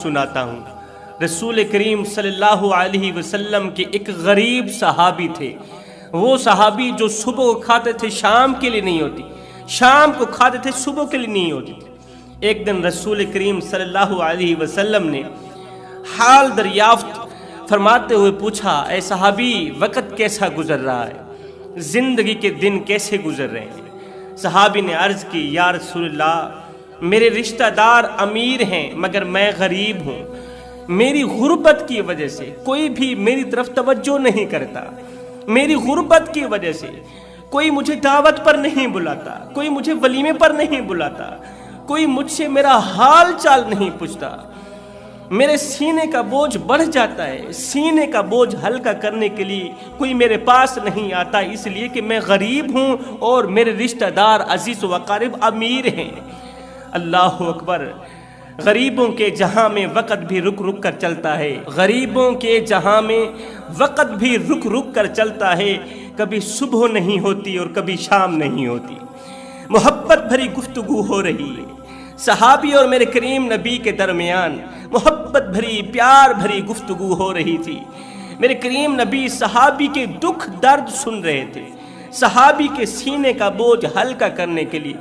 سناتا ہوں۔ رسول کریم صلی اللہ علیہ وسلم کے ایک غریب صحابی تھے۔ وہ صحابی جو صبح کو کھاتے تھے شام کے لیے نہیں ہوتی، شام کو کھاتے تھے صبح کے لیے نہیں ہوتی تھی۔ ایک دن رسول کریم صلی اللہ علیہ وسلم نے حال دریافت فرماتے ہوئے پوچھا، اے صحابی وقت کیسا گزر رہا ہے، زندگی کے دن کیسے گزر رہے ہیں؟ صحابی نے عرض کی، یا رسول اللہ میرے رشتہ دار امیر ہیں مگر میں غریب ہوں، میری غربت کی وجہ سے کوئی بھی میری طرف توجہ نہیں کرتا، میری غربت کی وجہ سے کوئی مجھے دعوت پر نہیں بلاتا، کوئی مجھے ولیمے پر نہیں بلاتا، کوئی مجھ سے میرا حال چال نہیں پوچھتا، میرے سینے کا بوجھ بڑھ جاتا ہے، سینے کا بوجھ ہلکا کرنے کے لیے کوئی میرے پاس نہیں آتا، اس لیے کہ میں غریب ہوں اور میرے رشتہ دار عزیز و اقارب امیر ہیں۔ اللہ اکبر! غریبوں کے جہاں میں وقت بھی رک رک کر چلتا ہے، غریبوں کے جہاں میں وقت بھی رک رک کر چلتا ہے، کبھی صبح نہیں ہوتی اور کبھی شام نہیں ہوتی۔ محبت بھری گفتگو ہو رہی ہے، صحابی اور میرے کریم نبی کے درمیان محبت بھری پیار بھری گفتگو ہو رہی تھی۔ میرے کریم نبی صحابی کے دکھ درد سن رہے تھے، صحابی کے سینے کا بوجھ ہلکا کرنے کے لیے،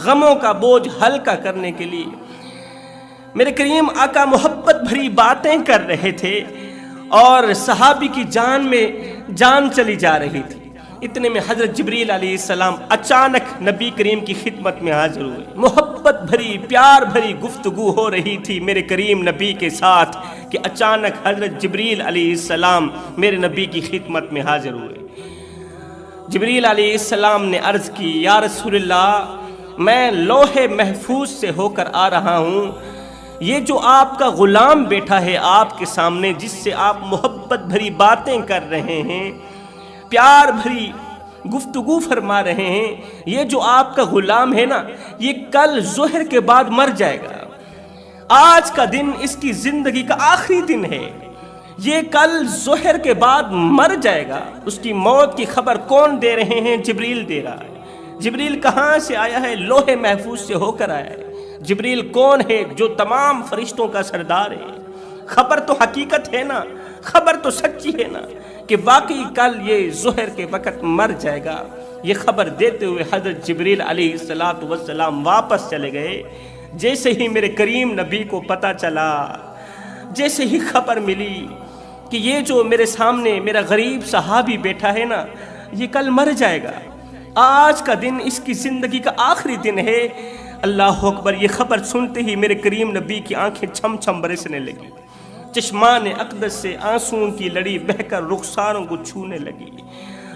غموں کا بوجھ ہلکا کرنے کے لیے میرے کریم آقا محبت بھری باتیں کر رہے تھے اور صحابی کی جان میں جان چلی جا رہی تھی۔ اتنے میں حضرت جبریل علیہ السلام اچانک نبی کریم کی خدمت میں حاضر ہوئے۔ محبت بھری پیار بھری گفتگو ہو رہی تھی میرے کریم نبی کے ساتھ کہ اچانک حضرت جبریل علیہ السلام میرے نبی کی خدمت میں حاضر ہوئے۔ جبریل علیہ السلام نے عرض کی، یا رسول اللہ میں لوح محفوظ سے ہو کر آ رہا ہوں، یہ جو آپ کا غلام بیٹھا ہے آپ کے سامنے، جس سے آپ محبت بھری باتیں کر رہے ہیں، پیار بھری گفتگو فرما رہے ہیں، یہ جو آپ کا غلام ہے نا، یہ کل ظہر کے بعد مر جائے گا۔ آج کا دن اس کی زندگی کا آخری دن ہے، یہ کل ظہر کے بعد مر جائے گا۔ اس کی موت کی خبر کون دے رہے ہیں؟ جبریل دے رہا ہے۔ جبریل کہاں سے آیا ہے؟ لوح محفوظ سے ہو کر آیا ہے۔ جبریل کون ہے؟ جو تمام فرشتوں کا سردار ہے۔ خبر تو حقیقت ہے نا، خبر تو سچی ہے نا کہ واقعی کل یہ ظہر کے وقت مر جائے گا۔ یہ خبر دیتے ہوئے حضرت جبریل علیہ السلام واپس چلے گئے۔ جیسے ہی میرے کریم نبی کو پتہ چلا، جیسے ہی خبر ملی کہ یہ جو میرے سامنے میرا غریب صحابی بیٹھا ہے نا، یہ کل مر جائے گا، آج کا دن اس کی زندگی کا آخری دن ہے۔ اللہ اکبر! یہ خبر سنتے ہی میرے کریم نبی کی آنکھیں چھم چھم برسنے لگی، چشمان اقدس سے آنسوؤں کی لڑی بہہ کر رخساروں کو چھونے لگی۔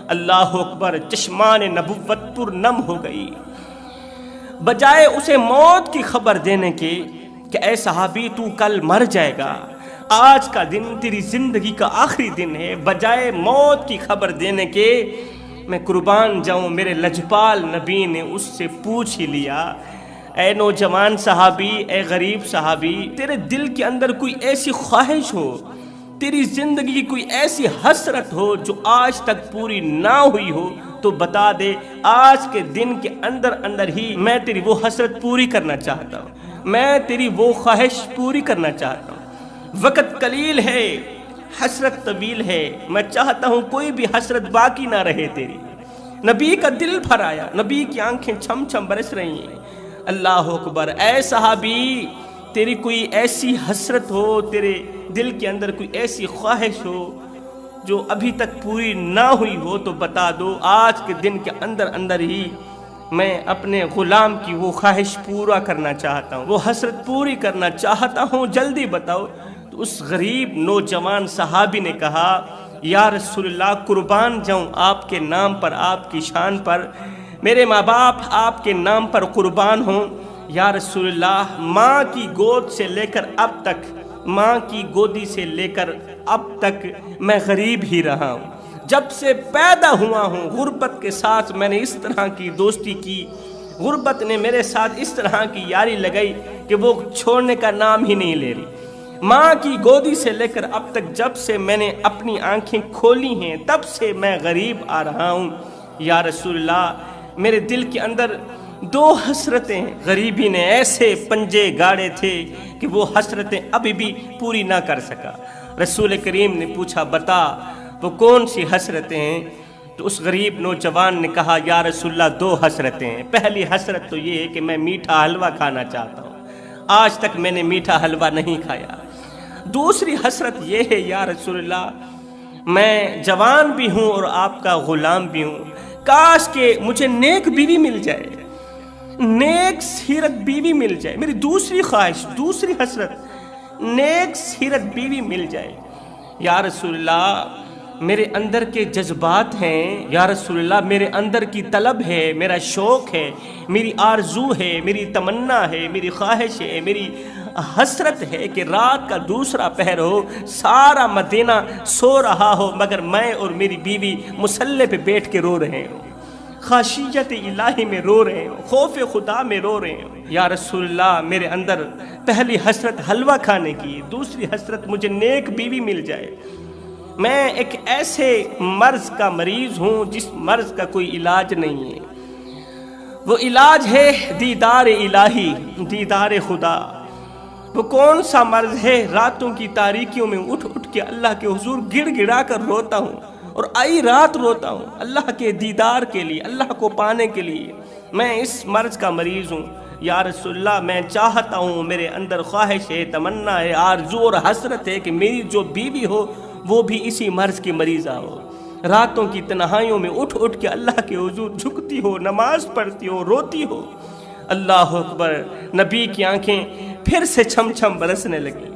اللہ اکبر! چشمان نبوت پر نم ہو گئی۔ بجائے اسے موت کی خبر دینے کے کہ اے صحابی تو کل مر جائے گا، آج کا دن تیری زندگی کا آخری دن ہے، بجائے موت کی خبر دینے کے میں قربان جاؤں میرے لجپال نبی نے اس سے پوچھ ہی لیا، اے نوجوان صحابی، اے غریب صحابی، تیرے دل کے اندر کوئی ایسی خواہش ہو، تیری زندگی کی کوئی ایسی حسرت ہو جو آج تک پوری نہ ہوئی ہو تو بتا دے، آج کے دن کے اندر ہی میں تیری وہ حسرت پوری کرنا چاہتا ہوں، میں تیری وہ خواہش پوری کرنا چاہتا ہوں۔ وقت قلیل ہے، حسرت طویل ہے، میں چاہتا ہوں کوئی بھی حسرت باقی نہ رہے تیری۔ نبی کا دل بھر آیا، نبی کی آنکھیں چھم چھم برس رہی ہیں۔ اللہ اکبر! اے صحابی، تیری کوئی ایسی حسرت ہو، تیرے دل کے اندر کوئی ایسی خواہش ہو جو ابھی تک پوری نہ ہوئی ہو تو بتا دو، آج کے دن کے اندر ہی میں اپنے غلام کی وہ خواہش پورا کرنا چاہتا ہوں، وہ حسرت پوری کرنا چاہتا ہوں، جلدی بتاؤ۔ تو اس غریب نوجوان صحابی نے کہا، یا رسول اللہ قربان جاؤں آپ کے نام پر، آپ کی شان پر، میرے ماں باپ آپ کے نام پر قربان ہوں۔ یا رسول اللہ ماں کی گود سے لے کر اب تک، ماں کی گودی سے لے کر اب تک میں غریب ہی رہا ہوں، جب سے پیدا ہوا ہوں غربت کے ساتھ میں نے اس طرح کی دوستی کی، غربت نے میرے ساتھ اس طرح کی یاری لگائی کہ وہ چھوڑنے کا نام ہی نہیں لے رہی۔ ماں کی گودی سے لے کر اب تک جب سے میں نے اپنی آنکھیں کھولی ہیں تب سے میں غریب آ رہا ہوں۔ یا رسول اللہ میرے دل کے اندر دو حسرتیں غریبی نے ایسے پنجے گاڑے تھے کہ وہ حسرتیں ابھی بھی پوری نہ کر سکا۔ رسول کریم نے پوچھا بتا وہ کون سی حسرتیں ہیں؟ تو اس غریب نوجوان نے کہا یا رسول اللہ دو حسرتیں ہیں۔ پہلی حسرت تو یہ ہے کہ میں میٹھا حلوہ کھانا چاہتا ہوں، آج تک میں نے میٹھا حلوہ نہیں کھایا۔ دوسری حسرت یہ ہے یا رسول اللہ میں جوان بھی ہوں اور آپ کا غلام بھی ہوں، کاش کہ مجھے نیک بیوی مل جائے، نیک سیرت بیوی مل جائے۔ میری دوسری خواہش، دوسری حسرت، نیک سیرت بیوی مل جائے۔ یا رسول اللہ میرے اندر کے جذبات ہیں، یا رسول اللہ میرے اندر کی طلب ہے، میرا شوق ہے، میری آرزو ہے، میری تمنا ہے، میری خواہش ہے، میری حسرت ہے کہ رات کا دوسرا پہر ہو، سارا مدینہ سو رہا ہو مگر میں اور میری بیوی مصلی پہ بیٹھ کے رو رہے ہوں، خاشیت الہی میں رو رہے ہوں، خوف خدا میں رو رہے ہوں۔ یا رسول اللہ میرے اندر پہلی حسرت حلوہ کھانے کی، دوسری حسرت مجھے نیک بیوی مل جائے۔ میں ایک ایسے مرض کا مریض ہوں جس مرض کا کوئی علاج نہیں ہے، وہ علاج ہے دیدار الہی، دیدار خدا۔ وہ کون سا مرض ہے؟ راتوں کی تاریکیوں میں اٹھ اٹھ کے اللہ کے حضور گڑ گڑا کر روتا ہوں، اور آئی رات روتا ہوں اللہ کے دیدار کے لیے، اللہ کو پانے کے لیے۔ میں اس مرض کا مریض ہوں یا رسول اللہ، میں چاہتا ہوں، میرے اندر خواہش ہے، تمنا ہے، آرزو اور حسرت ہے کہ میری جو بیوی ہو وہ بھی اسی مرض کی مریضہ ہو۔ راتوں کی تنہائیوں میں اٹھ اٹھ کے اللہ کے حضور جھکتی ہو، نماز پڑھتی ہو، روتی ہو۔ اللہ اکبر! نبی کی آنکھیں پھر سے چھم چھم برسنے لگی۔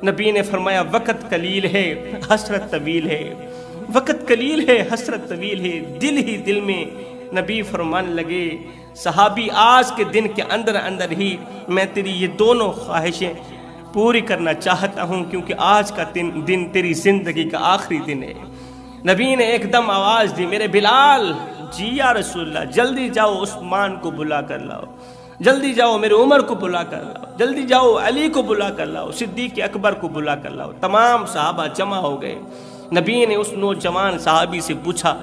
نبی نے فرمایا وقت قلیل ہے، حسرت طویل ہے، وقت قلیل ہے، حسرت طویل ہے۔ دل ہی دل میں نبی فرمان لگے صحابی آج کے دن کے اندر اندر ہی میں تیری یہ دونوں خواہشیں پوری کرنا چاہتا ہوں، کیونکہ آج کا دن تیری زندگی کا آخری دن ہے۔ نبی نے ایک دم آواز دی میرے بلال، جی یا رسول اللہ جلدی جاؤ عثمان کو بلا کر لاؤ، جلدی جاؤ میرے عمر کو بلا کر لاؤ، جلدی جاؤ علی کو بلا کر لاؤ، صدیق اکبر کو بلا کر لاؤ۔ تمام صحابہ جمع ہو گئے۔ نبی نے اس نوجوان صحابی سے پوچھا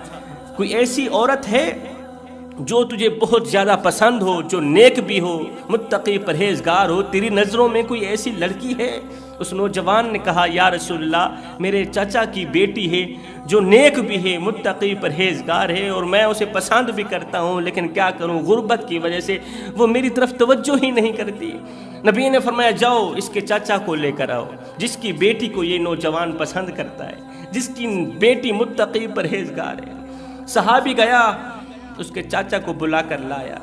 کوئی ایسی عورت ہے جو تجھے بہت زیادہ پسند ہو، جو نیک بھی ہو، متقی پرہیزگار ہو، تیری نظروں میں کوئی ایسی لڑکی ہے؟ اس نوجوان نے کہا یا رسول اللہ میرے چچا کی بیٹی ہے جو نیک بھی ہے، متقی پرہیزگار ہے، اور میں اسے پسند بھی کرتا ہوں، لیکن کیا کروں غربت کی وجہ سے وہ میری طرف توجہ ہی نہیں کرتی۔ نبی نے فرمایا جاؤ اس کے چاچا کو لے کر آؤ جس کی بیٹی کو یہ نوجوان پسند کرتا ہے، جس کی بیٹی متقی پرہیزگار ہے۔ صحابی گیا اس کے چاچا کو بلا کر لایا۔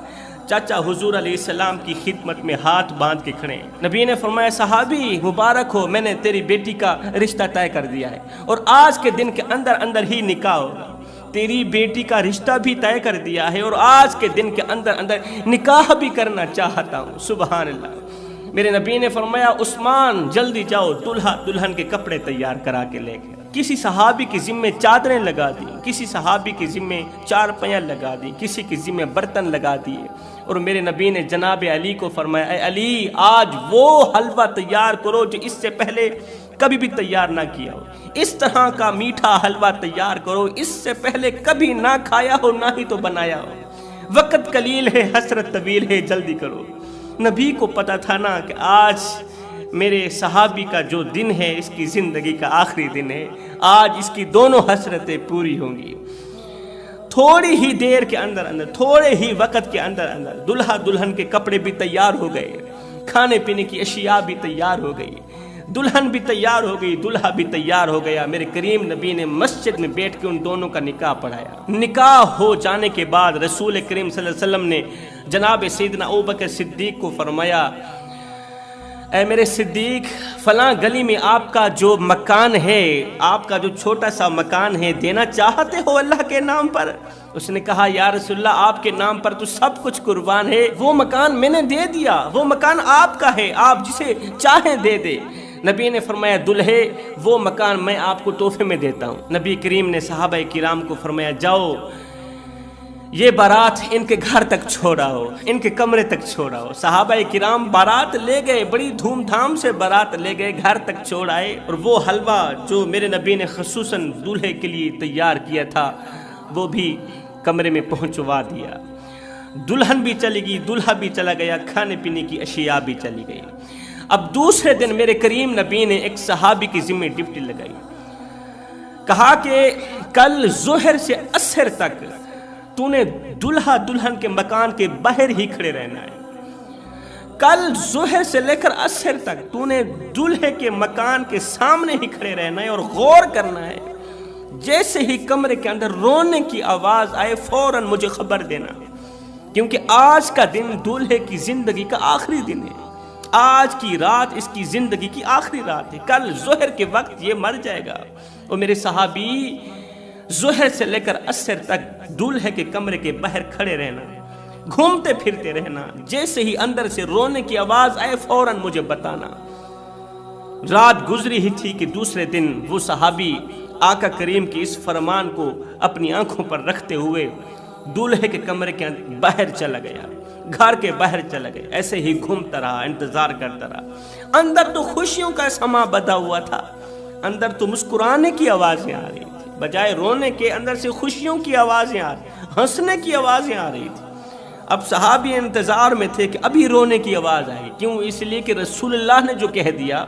چاچا حضور علیہ السلام کی خدمت میں ہاتھ باندھ کے کھڑے۔ نبی نے فرمایا صحابی مبارک ہو، میں نے تیری بیٹی کا رشتہ طے کر دیا ہے، اور آج کے دن کے اندر اندر ہی نکاح ہوگا۔ تیری بیٹی کا رشتہ بھی طے کر دیا ہے، اور آج کے دن کے اندر اندر نکاح بھی کرنا چاہتا ہوں۔ سبحان اللہ۔ میرے نبی نے فرمایا عثمان جلدی جاؤ دلہا دلہن کے کپڑے تیار کرا کے لے کے۔ کسی صحابی کی ذمہ چادریں لگا دی، کسی صحابی کی ذمہ چارپائیاں لگا دی، کسی کی ذمہ برتن لگا دیے، اور میرے نبی نے جناب علی کو فرمایا اے علی آج وہ حلوہ تیار کرو جو اس سے پہلے کبھی بھی تیار نہ کیا ہو، اس طرح کا میٹھا حلوہ تیار کرو اس سے پہلے کبھی نہ کھایا ہو نہ ہی تو بنایا ہو۔ وقت قلیل ہے، حسرت طویل ہے، جلدی کرو۔ نبی کو پتا تھا نا کہ آج میرے صحابی کا جو دن ہے اس کی زندگی کا آخری دن ہے، آج اس کی دونوں حسرتیں پوری ہوں گی۔ تھوڑی ہی دیر کے اندر اندر، تھوڑے ہی وقت کے اندر اندر دلہا دلہن کے کپڑے بھی تیار ہو گئے، کھانے پینے کی اشیاء بھی تیار ہو گئی، دلہن بھی تیار ہو گئی، دلہا بھی تیار ہو گیا۔ میرے کریم نبی نے مسجد میں بیٹھ کے ان دونوں کا نکاح پڑھایا۔ نکاح ہو جانے کے بعد رسول کریم صلی اللہ علیہ وسلم نے جناب سیدنا ابوبکر صدیق کو فرمایا اے میرے صدیق فلاں گلی میں آپ کا جو مکان ہے، آپ کا جو چھوٹا سا مکان ہے، دینا چاہتے ہو اللہ کے نام پر؟ اس نے کہا یا رسول اللہ آپ کے نام پر تو سب کچھ قربان ہے، وہ مکان میں نے دے دیا، وہ مکان آپ کا ہے، آپ جسے چاہیں دے دے۔ نبی نے فرمایا دلہے وہ مکان میں آپ کو تحفے میں دیتا ہوں۔ نبی کریم نے صحابہ کرام کو فرمایا جاؤ یہ بارات ان کے گھر تک چھوڑا ہو، ان کے کمرے تک چھوڑا ہو۔ صحابہ کرام بارات لے گئے، بڑی دھوم دھام سے بارات لے گئے، گھر تک چھوڑ آئے، اور وہ حلوہ جو میرے نبی نے خصوصاً دولہے کے لیے تیار کیا تھا وہ بھی کمرے میں پہنچوا دیا۔ دلہن بھی چلی گئی، دلہا بھی چلا گیا، کھانے پینے کی اشیاء بھی چلی گئی۔ اب دوسرے دن میرے کریم نبی نے ایک صحابی کی ذمہ ڈیوٹی لگائی، کہا کہ کل ظہر سے عصر تک تو نے دلہا دلہن کے مکان کے باہر ہی کھڑے رہنا ہے۔ کل ظہر سے لے کر عصر تک تو نے دلہے کے مکان کے سامنے ہی کھڑے رہنا ہے اور غور کرنا ہے، جیسے ہی کمرے کے اندر رونے کی آواز آئے فوراً مجھے خبر دینا، کیونکہ آج کا دن دلہے کی زندگی کا آخری دن ہے، آج کی رات اس کی زندگی کی آخری رات ہے، کل ظہر کے وقت یہ مر جائے گا۔ اور میرے صحابی ظہر سے لے کر عصر تک دلہے کے کمرے کے باہر کھڑے رہنا، گھومتے پھرتے رہنا، جیسے ہی اندر سے رونے کی آواز آئے فوراً مجھے بتانا۔ رات گزری ہی تھی کہ دوسرے دن وہ صحابی آقا کریم کی اس فرمان کو اپنی آنکھوں پر رکھتے ہوئے دلہے کے کمرے کے باہر چلا گیا، گھر کے باہر چلا گیا، ایسے ہی گھومتا رہا، انتظار کرتا رہا۔ اندر تو خوشیوں کا سما بدا ہوا تھا، اندر تو مسکرانے کی آوازیں آ رہی تھی، بجائے رونے کے اندر سے خوشیوں کی آوازیں آ رہی، ہنسنے کی آوازیں آ رہی تھی۔ اب صحابی انتظار میں تھے کہ ابھی رونے کی آواز آئے، کیوں؟ اس لیے کہ رسول اللہ نے جو کہہ دیا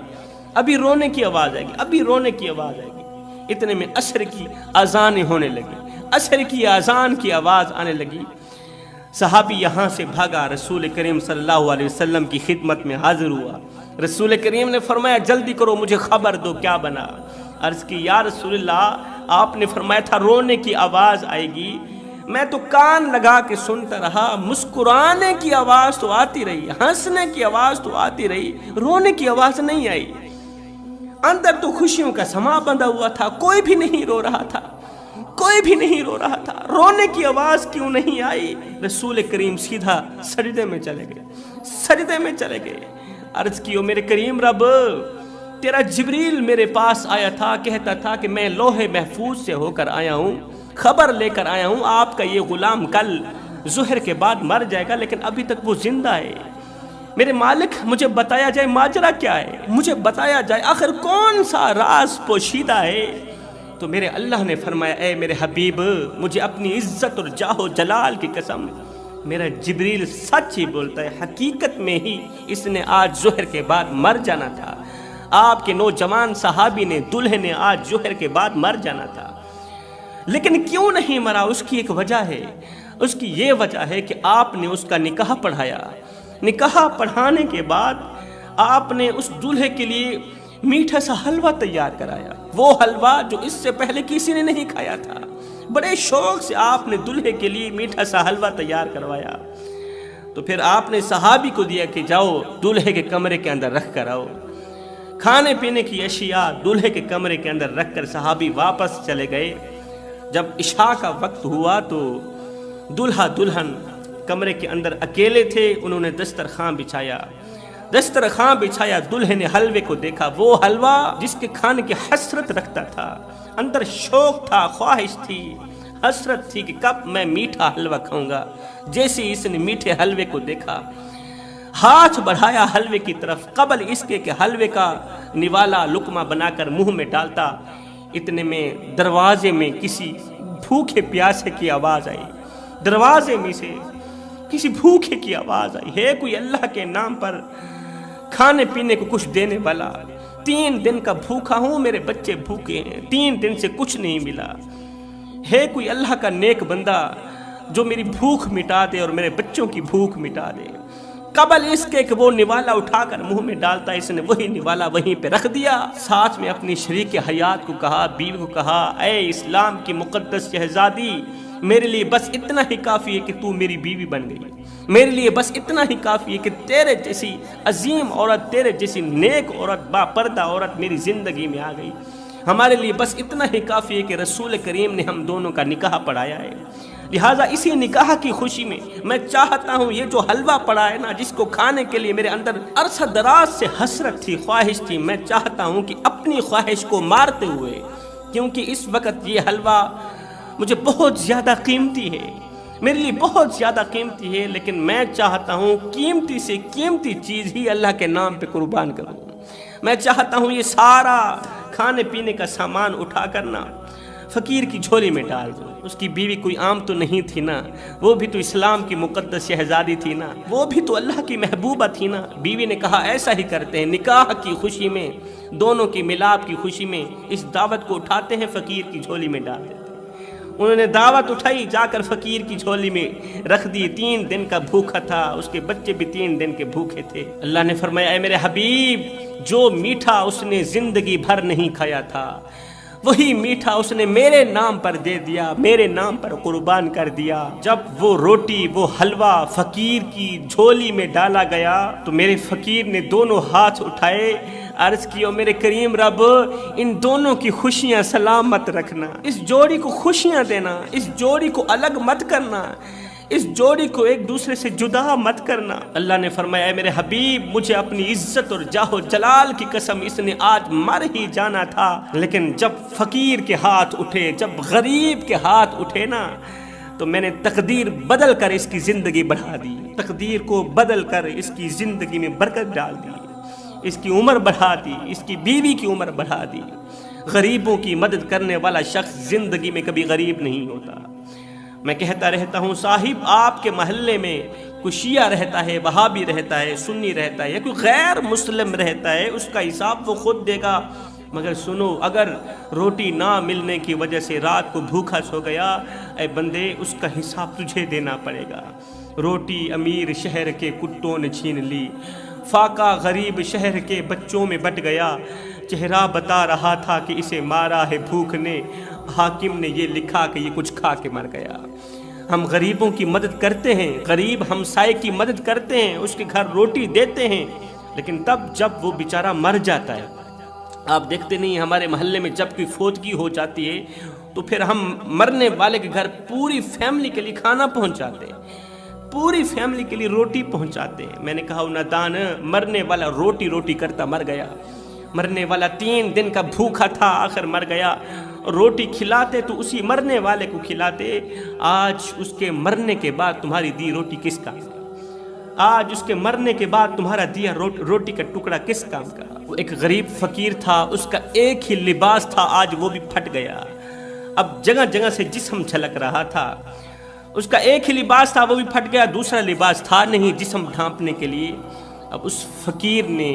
ابھی رونے کی آواز آئے گی، ابھی رونے کی آواز آئے گی۔ اتنے میں عصر کی اذانیں ہونے لگی، عصر کی اذان کی آواز آنے لگی۔ صحابی یہاں سے بھاگا، رسول کریم صلی اللہ علیہ وسلم کی خدمت میں حاضر ہوا۔ رسول کریم نے فرمایا جلدی کرو، مجھے خبر دو کیا بنا۔ عرض کی یا رسول اللہ، آپ نے فرمایا تھا رونے کی آواز آئے گی، میں تو کان لگا کے سنتا رہا، مسکرانے کی آواز تو آتی رہی، ہنسنے کی آواز تو آتی رہی، رونے کی آواز نہیں آئی۔ اندر تو خوشیوں کا سما بندھا ہوا تھا، کوئی بھی نہیں رو رہا تھا، کوئی بھی نہیں رو رہا تھا، رونے کی آواز کیوں نہیں آئی؟ رسول کریم سیدھا سجدے میں چلے گئے، سجدے میں چلے گئے۔ عرض کیو میرے کریم رب، تیرا جبریل میرے پاس آیا تھا، کہتا تھا کہ میں لوح محفوظ سے ہو کر آیا ہوں، خبر لے کر آیا ہوں آپ کا یہ غلام کل ظہر کے بعد مر جائے گا، لیکن ابھی تک وہ زندہ ہے۔ میرے مالک مجھے بتایا جائے ماجرا کیا ہے، مجھے بتایا جائے آخر کون سا راز پوشیدہ ہے۔ تو میرے اللہ نے فرمایا اے میرے حبیب، مجھے اپنی عزت اور جاہ و جلال کی قسم، میرا جبریل سچ ہی بولتا ہے، حقیقت میں ہی اس نے آج ظہر کے بعد مر جانا تھا، آپ کے نوجوان صحابی نے، دلہے نے آج ظہر کے بعد مر جانا تھا، لیکن کیوں نہیں مرا؟ اس کی ایک وجہ ہے، اس کی یہ وجہ ہے کہ آپ نے اس کا نکاح پڑھایا، نکاح پڑھانے کے بعد آپ نے اس دلہے کے لیے میٹھا سا حلوہ تیار کرایا، وہ حلوہ جو اس سے پہلے کسی نے نہیں کھایا تھا، بڑے شوق سے آپ نے دلہے کے لیے میٹھا سا حلوہ تیار کروایا۔ تو پھر آپ نے صحابی کو دیا کہ جاؤ دلہے کے کمرے کے اندر رکھ کر آؤ، کھانے پینے کی اشیاء دلہے کے کمرے کے اندر رکھ کر صحابی واپس چلے گئے۔ جب عشاء کا وقت ہوا تو دلہا دلہن کمرے کے اندر اکیلے تھے، انہوں نے دسترخوان بچھایا، دسترخوان بچھایا، دلہے نے حلوے کو دیکھا، وہ حلوہ جس کے کھانے کی حسرت رکھتا تھا، اندر شوق تھا، خواہش تھی، حسرت تھی کہ کب میں میٹھا حلوہ کھاؤں گا۔ جیسے اس نے میٹھے حلوے کو دیکھا، ہاتھ بڑھایا حلوے کی طرف، قبل اس کے کہ حلوے کا نوالا لقمہ بنا کر منہ میں ڈالتا، اتنے میں دروازے میں کسی بھوکے پیاسے کی آواز آئی، دروازے میں سے کسی بھوکے کی آواز آئی، ہے کوئی اللہ کے نام پر کھانے پینے کو کچھ دینے والا؟ 3 دن کا بھوکا ہوں، میرے بچے بھوکے ہیں، 3 دن سے کچھ نہیں ملا، ہے کوئی اللہ کا نیک بندہ جو میری بھوک مٹا دے اور میرے بچوں کی بھوک مٹا دے؟ قبل اس کے کہ وہ نوالا اٹھا کر منہ میں ڈالتا، اس نے وہی نوالا وہیں پہ رکھ دیا، ساتھ میں اپنی شریک حیات کو کہا، بیوی کو کہا، اے اسلام کی مقدس شہزادی، میرے لیے بس اتنا ہی کافی ہے کہ تو میری بیوی بن گئی، میرے لیے بس اتنا ہی کافی ہے کہ تیرے جیسی عظیم عورت، تیرے جیسی نیک عورت، با پردہ عورت میری زندگی میں آ گئی، ہمارے لیے بس اتنا ہی کافی ہے کہ رسول کریم نے ہم دونوں کا نکاح پڑھایا ہے، لہٰذا اسی نکاح کی خوشی میں چاہتا ہوں یہ جو حلوہ پڑا ہے نا، جس کو کھانے کے لیے میرے اندر عرصہ دراز سے حسرت تھی، خواہش تھی، میں چاہتا ہوں کہ اپنی خواہش کو مارتے ہوئے، کیونکہ اس وقت یہ حلوہ مجھے بہت زیادہ قیمتی ہے، میرے لیے بہت زیادہ قیمتی ہے، لیکن میں چاہتا ہوں قیمتی سے قیمتی چیز ہی اللہ کے نام پہ قربان کروں، میں چاہتا ہوں یہ سارا کھانے پینے کا سامان اٹھا کرنا فقیر کی جھولی میں ڈال دو۔ اس کی بیوی کوئی عام تو نہیں تھی نا، وہ بھی تو اسلام کی مقدس شہزادی تھی نا، وہ بھی تو اللہ کی محبوبہ تھی نا۔ بیوی نے کہا ایسا ہی کرتے ہیں، نکاح کی خوشی میں، دونوں کی ملاپ کی خوشی میں اس دعوت کو اٹھاتے ہیں، فقیر کی جھولی میں ڈال دیتے ہیں۔ انہوں نے دعوت اٹھائی، جا کر فقیر کی جھولی میں رکھ دی۔ 3 دن کا بھوکا تھا، اس کے بچے بھی 3 دن کے بھوکے تھے۔ اللہ نے فرمایا اے میرے حبیب، جو میٹھا اس نے زندگی بھر نہیں کھایا تھا، وہی میٹھا اس نے میرے نام پر دے دیا، میرے نام پر قربان کر دیا۔ جب وہ روٹی، وہ حلوہ فقیر کی جھولی میں ڈالا گیا تو میرے فقیر نے دونوں ہاتھ اٹھائے، عرض کیا میرے کریم رب، ان دونوں کی خوشیاں سلامت رکھنا، اس جوڑی کو خوشیاں دینا، اس جوڑی کو الگ مت کرنا، اس جوڑی کو ایک دوسرے سے جدا مت کرنا۔ اللہ نے فرمایا اے میرے حبیب، مجھے اپنی عزت اور جاہ و جلال کی قسم، اس نے آج مر ہی جانا تھا، لیکن جب فقیر کے ہاتھ اٹھے، جب غریب کے ہاتھ اٹھے نا، تو میں نے تقدیر بدل کر اس کی زندگی بڑھا دی، تقدیر کو بدل کر اس کی زندگی میں برکت ڈال دی، اس کی عمر بڑھا دی، اس کی بیوی کی عمر بڑھا دی۔ غریبوں کی مدد کرنے والا شخص زندگی میں کبھی غریب نہیں ہوتا۔ میں کہتا رہتا ہوں صاحب، آپ کے محلے میں کوئی شیعہ رہتا ہے، وہابی رہتا ہے، سنی رہتا ہے، یا کوئی غیر مسلم رہتا ہے، اس کا حساب وہ خود دے گا، مگر سنو، اگر روٹی نہ ملنے کی وجہ سے رات کو بھوکا سو گیا، اے بندے اس کا حساب تجھے دینا پڑے گا۔ روٹی امیر شہر کے کٹوں نے چھین لی، فاقہ غریب شہر کے بچوں میں بٹ گیا، چہرہ بتا رہا تھا کہ اسے مارا ہے بھوک نے، حاکم نے یہ لکھا کہ یہ کچھ کھا کے مر گیا۔ ہم غریبوں کی مدد کرتے ہیں، غریب ہمسائے کی مدد کرتے ہیں، اس کے گھر روٹی دیتے ہیں، لیکن تب جب وہ بیچارہ مر جاتا ہے، آپ دیکھتے نہیں ہمارے محلے میں جب کوئی فوتگی ہو جاتی ہے تو پھر ہم مرنے والے کے گھر پوری فیملی کے لیے کھانا پہنچاتے ہیں، پوری فیملی کے لیے روٹی پہنچاتے ہیں۔ میں نے کہا نادان، مرنے والا روٹی روٹی کرتا مر گیا، مرنے والا 3 دن کا بھوکا تھا، آخر مر گیا۔ روٹی کھلاتے تو اسی مرنے والے کو کھلاتے، آج اس کے مرنے کے بعد تمہاری دی روٹی کس کام کا؟ آج اس کے مرنے کے بعد تمہارا دیا روٹی کا ٹکڑا کس کام کا؟ وہ ایک غریب فقیر تھا، اس کا ایک ہی لباس تھا، آج وہ بھی پھٹ گیا۔ اب جگہ جگہ سے جسم جھلک رہا تھا، اس کا ایک ہی لباس تھا، وہ بھی پھٹ گیا، دوسرا لباس تھا نہیں جسم ڈھانپنے کے لیے۔ اب اس فقیر نے،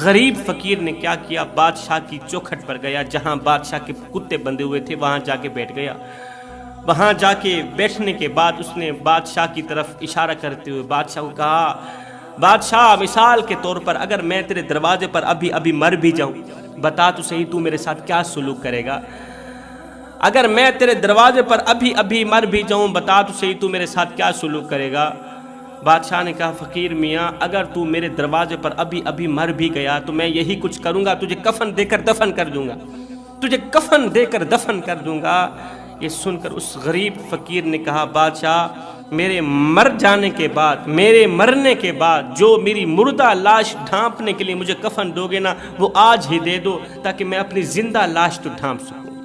غریب فقیر نے کیا کیا؟ بادشاہ کی چوکھٹ پر گیا، جہاں بادشاہ کے کتے بندھے ہوئے تھے وہاں جا کے بیٹھ گیا۔ وہاں جا کے بیٹھنے کے بعد اس نے بادشاہ کی طرف اشارہ کرتے ہوئے بادشاہ کو کہا، بادشاہ مثال کے طور پر اگر میں تیرے دروازے پر ابھی مر بھی جاؤں، بتا تو صحیح تو میرے ساتھ کیا سلوک کرے گا؟ اگر میں تیرے دروازے پر ابھی مر بھی جاؤں، بتا تو صحیح تو میرے ساتھ کیا سلوک کرے گا؟ بادشاہ نے کہا فقیر میاں، اگر تو میرے دروازے پر ابھی مر بھی گیا تو میں یہی کچھ کروں گا، تجھے کفن دے کر دفن کر دوں گا، تجھے کفن دے کر دفن کر دوں گا۔ یہ سن کر اس غریب فقیر نے کہا بادشاہ، میرے مر جانے کے بعد، میرے مرنے کے بعد جو میری مردہ لاش ڈھانپنے کے لیے مجھے کفن دو گے نا، وہ آج ہی دے دو تاکہ میں اپنی زندہ لاش تو ڈھانپ سکوں۔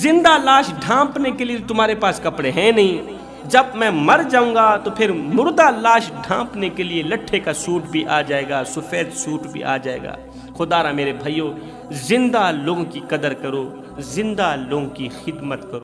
زندہ لاش ڈھانپنے کے لیے تمہارے پاس کپڑے ہیں نہیں، جب میں مر جاؤں گا تو پھر مردہ لاش ڈھانپنے کے لیے لٹھے کا سوٹ بھی آ جائے گا، سفید سوٹ بھی آ جائے گا۔ خدا را میرے بھائیو، زندہ لوگوں کی قدر کرو، زندہ لوگوں کی خدمت کرو۔